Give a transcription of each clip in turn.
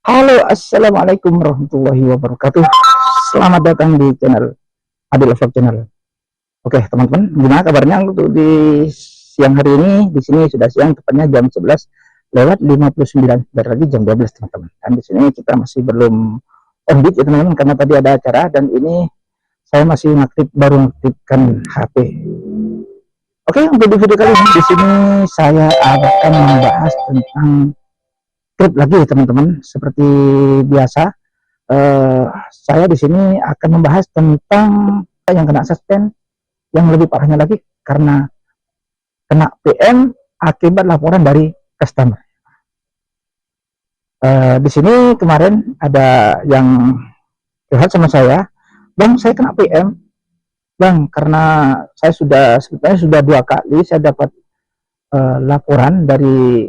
Halo, assalamualaikum warahmatullahi wabarakatuh. Selamat datang di channel Adil Vlog Channel. Oke, teman-teman, gimana kabarnya untuk di siang hari ini? Di sini sudah siang, tepatnya jam 11 lewat 59, dari lagi jam 12, teman-teman. Dan di sini kita masih belum on beat ya, teman-teman, karena tadi ada acara dan ini saya masih baru mengaktifkan HP. Oke, untuk di video kali ini di sini saya akan membahas tentang script lagi, teman-teman. Seperti biasa, saya di sini akan membahas tentang yang kena suspend, yang lebih parahnya lagi karena kena PM akibat laporan dari customer. Di sini kemarin ada yang curhat sama saya, Bang, saya kena PM, Bang, karena saya sebetulnya sudah 2 kali saya dapat laporan dari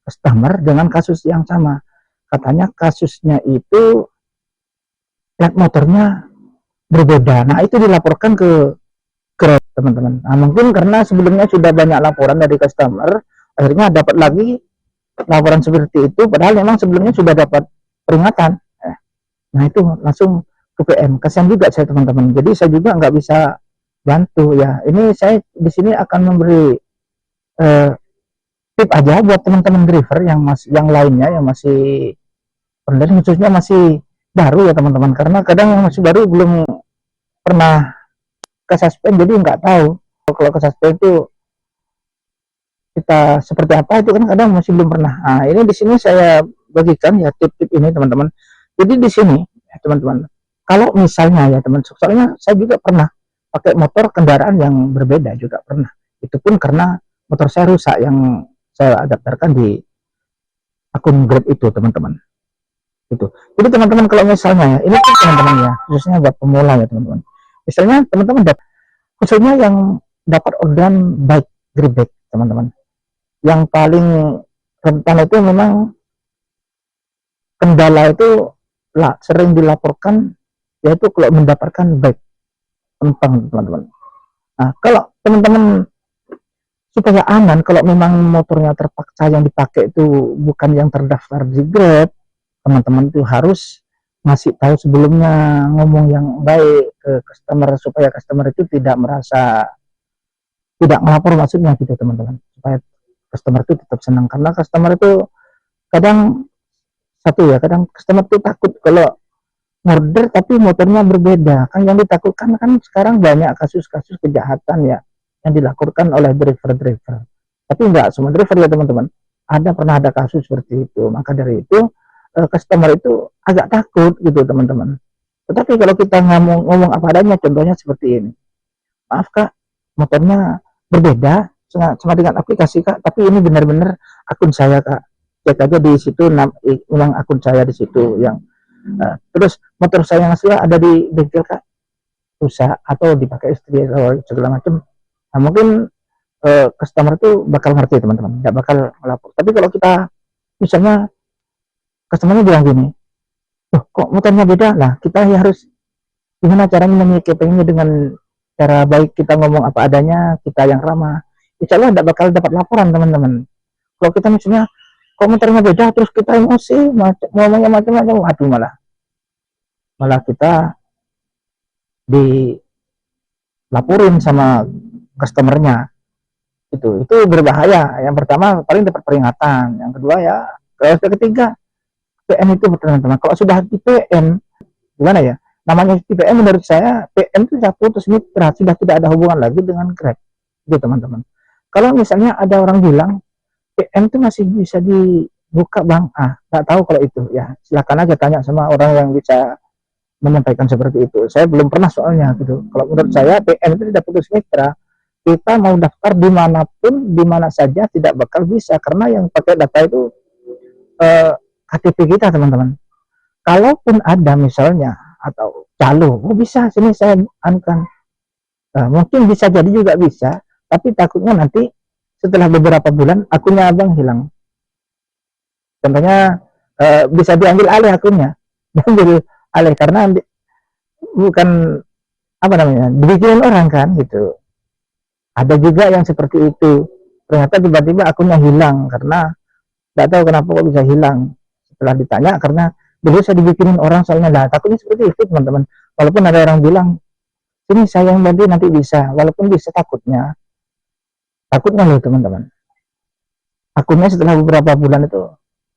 customer dengan kasus yang sama. Katanya kasusnya itu plat motornya berbeda. Nah, itu dilaporkan ke Grab, teman-teman. Nah, mungkin karena sebelumnya sudah banyak laporan dari customer, akhirnya dapat lagi laporan seperti itu, padahal memang sebelumnya sudah dapat peringatan. Nah, itu langsung ke PM. Kasihan juga saya, teman-teman. Jadi saya juga nggak bisa bantu ya. Ini saya di sini akan memberi tip aja buat teman-teman driver yang lainnya yang masih online, khususnya masih baru ya, teman-teman. Karena kadang yang masih baru belum pernah ke suspend, jadi nggak tahu kalau ke suspend itu kita seperti apa, itu kan kadang masih belum pernah. Nah, ini di sini saya bagikan ya tip-tip ini, teman-teman. Jadi di sini ya, teman-teman, kalau misalnya ya, teman, soalnya saya juga pernah pakai motor kendaraan yang berbeda juga pernah. Itu pun karena motor saya rusak yang saya daftarkan di akun Grab itu, teman-teman. Itu. Jadi teman-teman, kalau misalnya ya, ini kan teman-teman ya, khususnya buat pemula ya, teman-teman. Misalnya teman-teman khususnya yang dapat orderan baik Grab, teman-teman. Yang paling rentan itu memang kendala itu sering dilaporkan, yaitu kalau mendapatkan baik penumpang, teman-teman. Nah, kalau teman-teman supaya aman, kalau memang motornya terpaksa yang dipakai itu bukan yang terdaftar di Grab, teman-teman itu harus ngasih tahu sebelumnya, ngomong yang baik ke customer supaya customer itu tidak merasa tidak melapor, maksudnya gitu, teman-teman, supaya customer itu tetap senang. Karena customer itu kadang kadang customer itu takut kalau order tapi motornya berbeda. Kan yang ditakutkan kan sekarang banyak kasus-kasus kejahatan ya yang dilakukan oleh driver-driver. Tapi enggak semua driver ya, teman-teman. Pernah ada kasus seperti itu. Maka dari itu customer itu agak takut gitu, teman-teman. Tetapi kalau kita ngomong apa adanya, contohnya seperti ini. Maaf Kak, motornya berbeda sama dengan aplikasi Kak, tapi ini benar-benar akun saya Kak. Cek aja di situ, ulang akun saya di situ yang terus motor saya yang asli ada di bengkel Kak, rusak atau dipakai istri atau segala macam. Nah, mungkin customer itu bakal ngerti, teman-teman, nggak bakal melapor. Tapi kalau kita misalnya customernya bilang gini, loh kok motornya beda, nah kita harus gimana caranya menyikapinya dengan cara baik, kita ngomong apa adanya, kita yang ramah, insya Allah tidak bakal dapat laporan, teman-teman. Kalau kita misalnya kok motornya beda terus kita emosi, ngomongnya macam-macam, waduh, malah kita dilaporin sama customernya. Itu berbahaya. Yang pertama paling dapat peringatan, yang kedua ya, kalau ketiga PM itu, teman-teman, kalau sudah di PM gimana ya namanya, di PM menurut saya PM itu sudah putus mitra, sudah tidak ada hubungan lagi dengan Grab itu, teman-teman. Kalau misalnya ada orang bilang PM itu masih bisa dibuka Bang, nggak tahu kalau itu ya, silakan aja tanya sama orang yang bisa menyampaikan seperti itu. Saya belum pernah soalnya gitu. Kalau menurut saya PM itu tidak putus mitra, kita mau daftar dimanapun, dimana saja tidak bakal bisa, karena yang pakai data itu KTP kita, teman-teman. Kalaupun ada misalnya atau calo, bisa sini saya anukan, mungkin bisa jadi juga bisa, tapi takutnya nanti setelah beberapa bulan akunnya abang hilang. Contohnya bisa diambil alih akunnya, diambil alih karena bukan apa namanya, dibikin orang kan gitu. Ada juga yang seperti itu, ternyata tiba-tiba akunnya hilang, karena nggak tahu kenapa kok bisa hilang. Setelah ditanya, karena Dulu saya dibikinin orang soalnya, lah takutnya seperti itu teman-teman. Walaupun ada orang bilang sini saya yang bantu nanti bisa, walaupun bisa takutnya loh teman-teman. Akunnya setelah beberapa bulan itu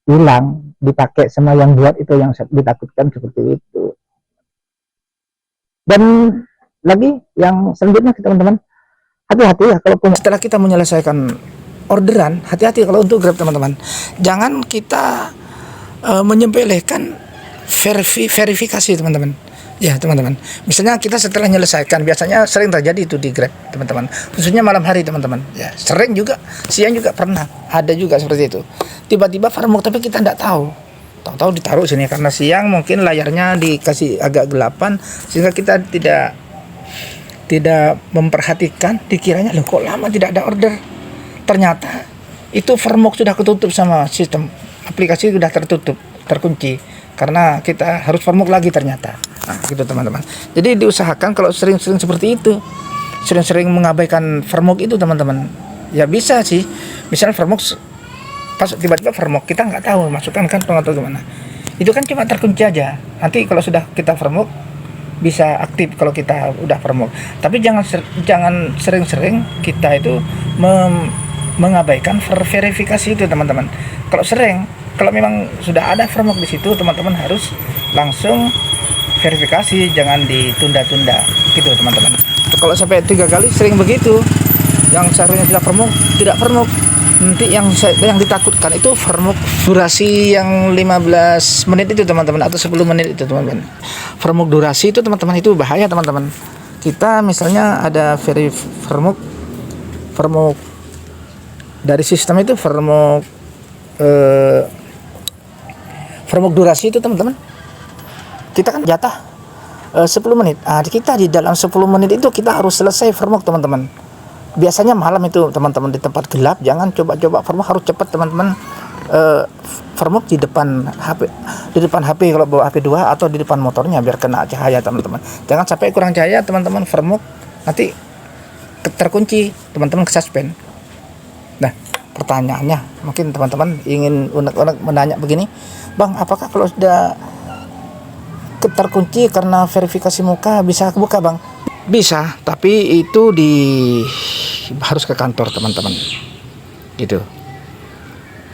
hilang, dipakai sama yang buat itu, yang ditakutkan seperti itu. Dan lagi yang selanjutnya teman-teman, hati-hati ya kalau punya, setelah kita menyelesaikan orderan, hati-hati kalau untuk Grab teman-teman. Jangan kita menyepelekan verifikasi teman-teman. Ya teman-teman, misalnya kita setelah menyelesaikan, biasanya sering terjadi itu di Grab teman-teman, khususnya malam hari teman-teman. Ya sering juga, siang juga pernah ada juga seperti itu. Tiba-tiba farmuk tapi kita tidak tahu ditaruh sini karena siang mungkin layarnya dikasih agak gelapan sehingga kita tidak memperhatikan, dikiranya loh kok lama tidak ada order. Ternyata itu farmuk sudah ketutup sama sistem aplikasi, sudah terkunci karena kita harus farmuk lagi ternyata. Nah, gitu teman-teman. Jadi diusahakan kalau sering-sering seperti itu, sering-sering mengabaikan farmuk itu teman-teman. Ya bisa sih, misalnya farmuk pas tiba-tiba farmuk kita nggak tahu masukkan kan atau gimana. Itu kan cuma terkunci aja. Nanti kalau sudah kita farmuk bisa aktif kalau kita udah farmuk. Tapi jangan sering-sering kita itu mengabaikan verifikasi itu teman-teman. Kalau memang sudah ada farmuk di situ, teman-teman harus langsung verifikasi, jangan ditunda-tunda gitu teman-teman. Kalau sampai 3 kali sering begitu, yang seharusnya tidak farmuk, nanti yang ditakutkan itu farmuk durasi yang 15 menit itu teman-teman, atau 10 menit itu teman-teman. Farmuk durasi itu teman-teman itu bahaya teman-teman. Kita misalnya ada farmuk dari sistem itu, farmuk durasi itu teman-teman, kita kan jatah 10 menit. Kita di dalam 10 menit itu kita harus selesai farmuk teman-teman. Biasanya malam itu teman-teman di tempat gelap, jangan coba-coba farmuk, harus cepat teman-teman. Farmuk di depan HP kalau bawa HP 2 atau di depan motornya biar kena cahaya teman-teman. Jangan sampai kurang cahaya teman-teman farmuk, nanti terkunci teman-teman, kesuspend. Nah, pertanyaannya mungkin teman-teman ingin unek-unek menanya begini, Bang, apakah kalau sudah terkunci karena verifikasi muka bisa kebuka Bang? Bisa, tapi itu harus ke kantor teman-teman gitu.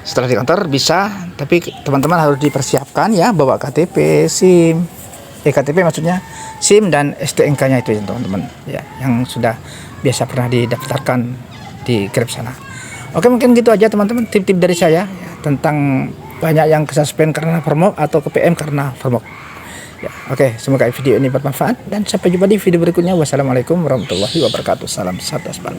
Setelah di kantor bisa, tapi teman-teman harus dipersiapkan ya, bawa KTP, SIM, KTP maksudnya SIM dan STNK-nya itu ya teman-teman ya, yang sudah biasa pernah didaftarkan di Grab sana. Oke, mungkin gitu aja teman-teman tip-tip dari saya ya, tentang banyak yang kesuspend karena farmuk atau ke PM karena farmuk. Ya, oke, semoga video ini bermanfaat dan sampai jumpa di video berikutnya. Wassalamualaikum warahmatullahi wabarakatuh. Salam satu asbal.